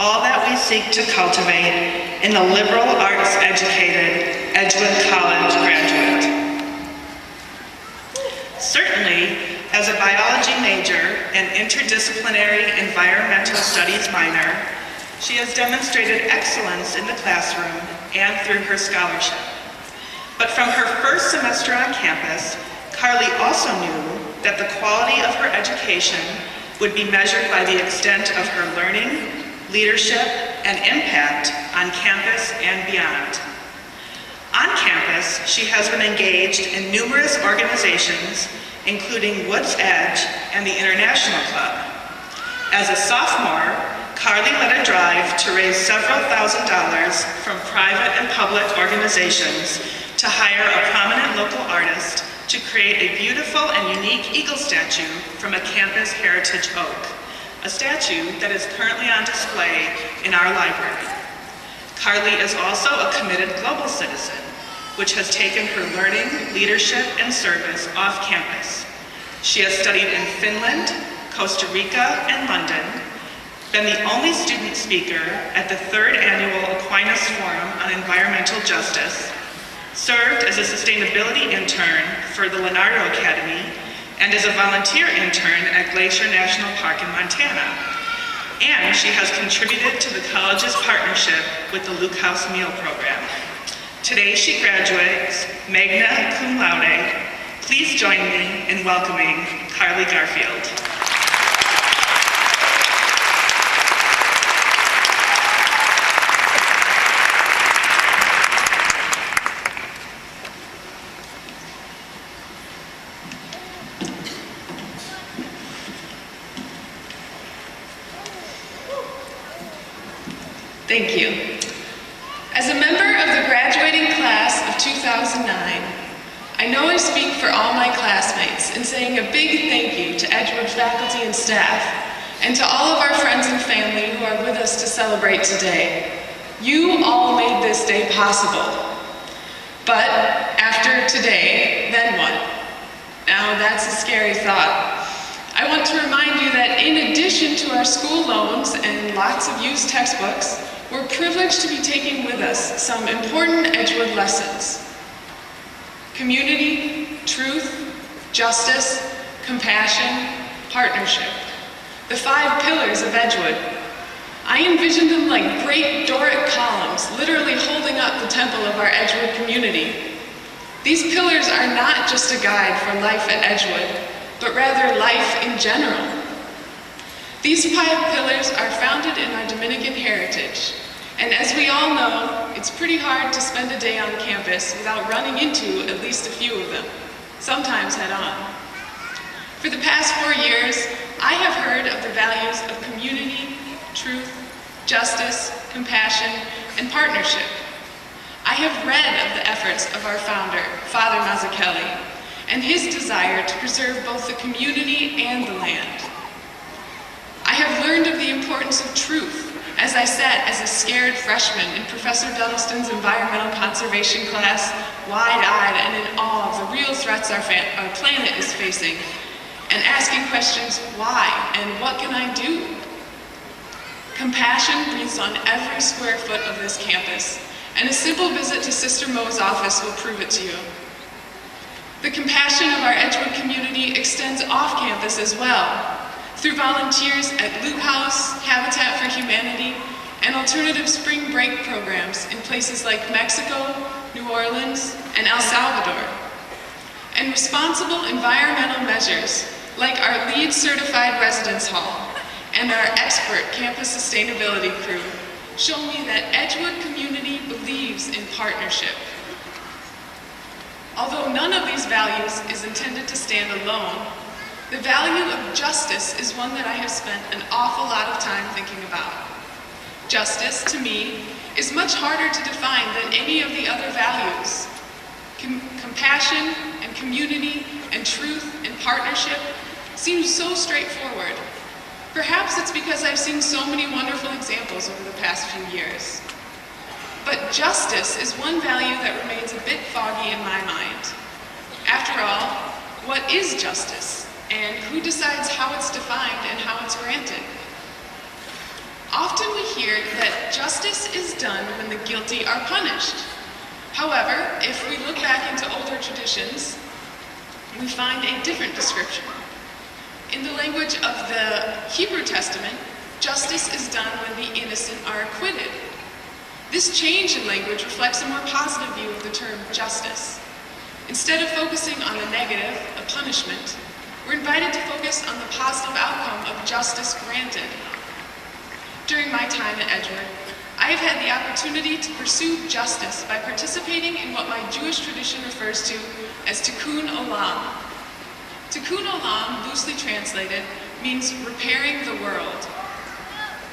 all that we seek to cultivate in the liberal arts educated Edgewood College graduate. Certainly, as a biology major and interdisciplinary environmental studies minor, she has demonstrated excellence in the classroom and through her scholarship. But from her first semester on campus, Carly also knew that the quality of her education would be measured by the extent of her learning, leadership, and impact on campus and beyond. On campus, she has been engaged in numerous organizations, including Wood's Edge and the International Club. As a sophomore, Carly led a drive to raise several $1,000s from private and public organizations to hire a prominent local artist to create a beautiful and unique eagle statue from a campus heritage oak, a statue that is currently on display in our library. Carly is also a committed global citizen, which has taken her learning, leadership, and service off campus. She has studied in Finland, Costa Rica, and London, been the only student speaker at the 3rd Annual Aquinas Forum on Environmental Justice, served as a sustainability intern for the Leonardo Academy, and as a volunteer intern at Glacier National Park in Montana. And she has contributed to the college's partnership with the Luke House Meal Program. Today she graduates magna cum laude. Please join me in welcoming Carly Garfield. Thank you. As a member of the graduating class of 2009, I know I speak for all my classmates in saying a big thank you to Edgewood faculty and staff, and to all of our friends and family who are with us to celebrate today. You all made this day possible. But after today, then what? Now that's a scary thought. I want to remind you that in addition to our school loans and lots of used textbooks, we're privileged to be taking with us some important Edgewood lessons. Community, truth, justice, compassion, partnership. The 5 pillars of Edgewood. I envisioned them like great Doric columns, literally holding up the temple of our Edgewood community. These pillars are not just a guide for life at Edgewood, but rather life in general. These 5 pillars are founded in our Dominican heritage. And as we all know, it's pretty hard to spend a day on campus without running into at least a few of them, sometimes head on. For the past 4 years, I have heard of the values of community, truth, justice, compassion, and partnership. I have read of the efforts of our founder, Father Mazzucchelli, and his desire to preserve both the community and the land. I have learned of the importance of truth as I sat as a scared freshman in Professor Duddleston's environmental conservation class, wide-eyed and in awe of the real threats our planet is facing, and asking questions, why and what can I do? Compassion breathes on every square foot of this campus, and a simple visit to Sister Mo's office will prove it to you. The compassion of our Edgewood community extends off campus as well, through volunteers at Luke House, Habitat for Humanity, and alternative spring break programs in places like Mexico, New Orleans, and El Salvador. And responsible environmental measures, like our LEED certified residence hall and our expert campus sustainability crew, show me that Edgewood community believes in partnership. Although none of these values is intended to stand alone, the value of justice is one that I have spent an awful lot of time thinking about. Justice, to me, is much harder to define than any of the other values. Compassion and community and truth and partnership seem so straightforward. Perhaps it's because I've seen so many wonderful examples over the past few years. But justice is one value that remains a bit foggy in my mind. After all, what is justice? And who decides how it's defined and how it's granted? Often we hear that justice is done when the guilty are punished. However, if we look back into older traditions, we find a different description. In the language of the Hebrew Testament, justice is done when the innocent are acquitted. This change in language reflects a more positive view of the term justice. Instead of focusing on the negative, a punishment, we're invited to focus on the positive outcome of justice granted. During my time at Edgewood, I have had the opportunity to pursue justice by participating in what my Jewish tradition refers to as tikkun olam. Tikkun olam, loosely translated, means repairing the world.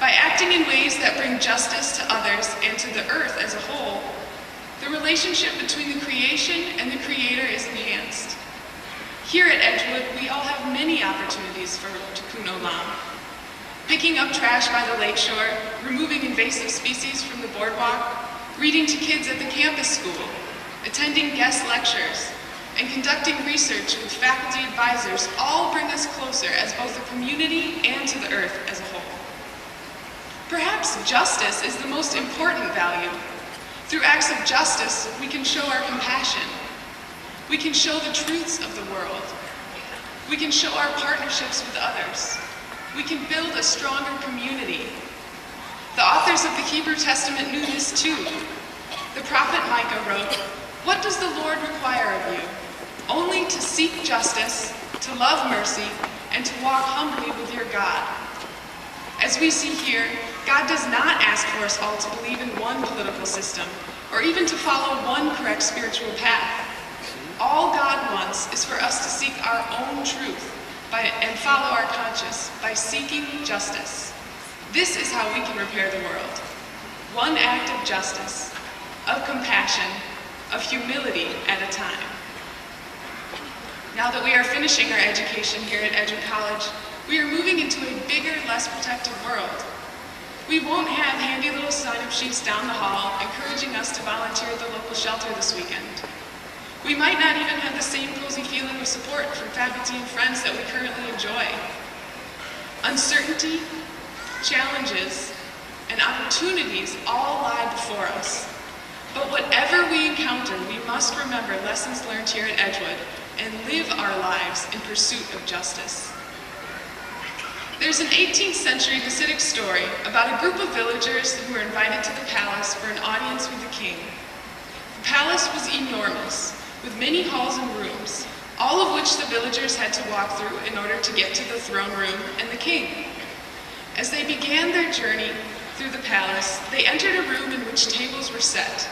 By acting in ways that bring justice to others and to the earth as a whole, the relationship between the creation and the Creator is enhanced. Here at Edgewood, we all have many opportunities for tikkun olam. Picking up trash by the lakeshore, removing invasive species from the boardwalk, reading to kids at the campus school, attending guest lectures, and conducting research with faculty advisors all bring us closer as both a community and to the earth as a whole. Perhaps justice is the most important value. Through acts of justice, we can show our compassion. We can show the truths of the world. We can show our partnerships with others. We can build a stronger community. The authors of the Hebrew Testament knew this too. The prophet Micah wrote, "What does the Lord require of you? Only to seek justice, to love mercy, and to walk humbly with your God." As we see here, God does not ask for us all to believe in one political system, or even to follow one correct spiritual path. All God wants is for us to seek our own truth and follow our conscience by seeking justice. This is how we can repair the world. One act of justice, of compassion, of humility at a time. Now that we are finishing our education here at Edgewood College, we are moving into a bigger, less protected world. We won't have handy little sign-up sheets down the hall encouraging us to volunteer at the local shelter this weekend. We might not even have the same cozy feeling of support from faculty and friends that we currently enjoy. Uncertainty, challenges, and opportunities all lie before us. But whatever we encounter, we must remember lessons learned here at Edgewood and live our lives in pursuit of justice. There's an 18th century Hasidic story about a group of villagers who were invited to the palace for an audience with the king. The palace was enormous, with many halls and rooms, all of which the villagers had to walk through in order to get to the throne room and the king. As they began their journey through the palace, they entered a room in which tables were set,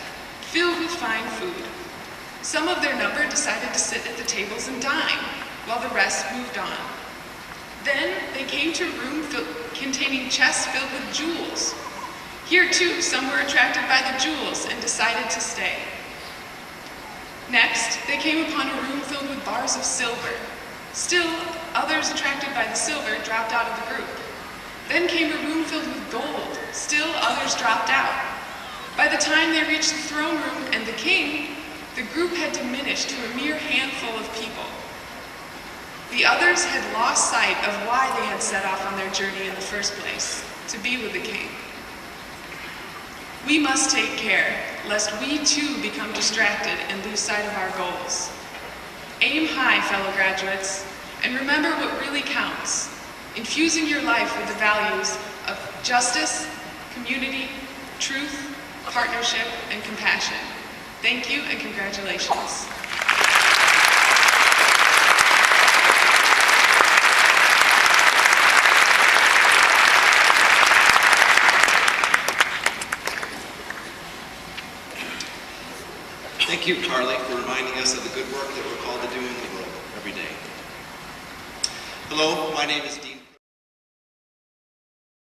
filled with fine food. Some of their number decided to sit at the tables and dine, while the rest moved on. Then they came to a room containing chests filled with jewels. Here too, some were attracted by the jewels and decided to stay. Next, they came upon a room filled with bars of silver. Still, others attracted by the silver dropped out of the group. Then came a room filled with gold. Still, others dropped out. By the time they reached the throne room and the king, the group had diminished to a mere handful of people. The others had lost sight of why they had set off on their journey in the first place, to be with the king. We must take care, lest we too become distracted and lose sight of our goals. Aim high, fellow graduates, and remember what really counts, infusing your life with the values of justice, community, truth, partnership, and compassion. Thank you and congratulations. Thank you, Carly, for reminding us of the good work that we're called to do in the world every day. Hello, my name is Dean.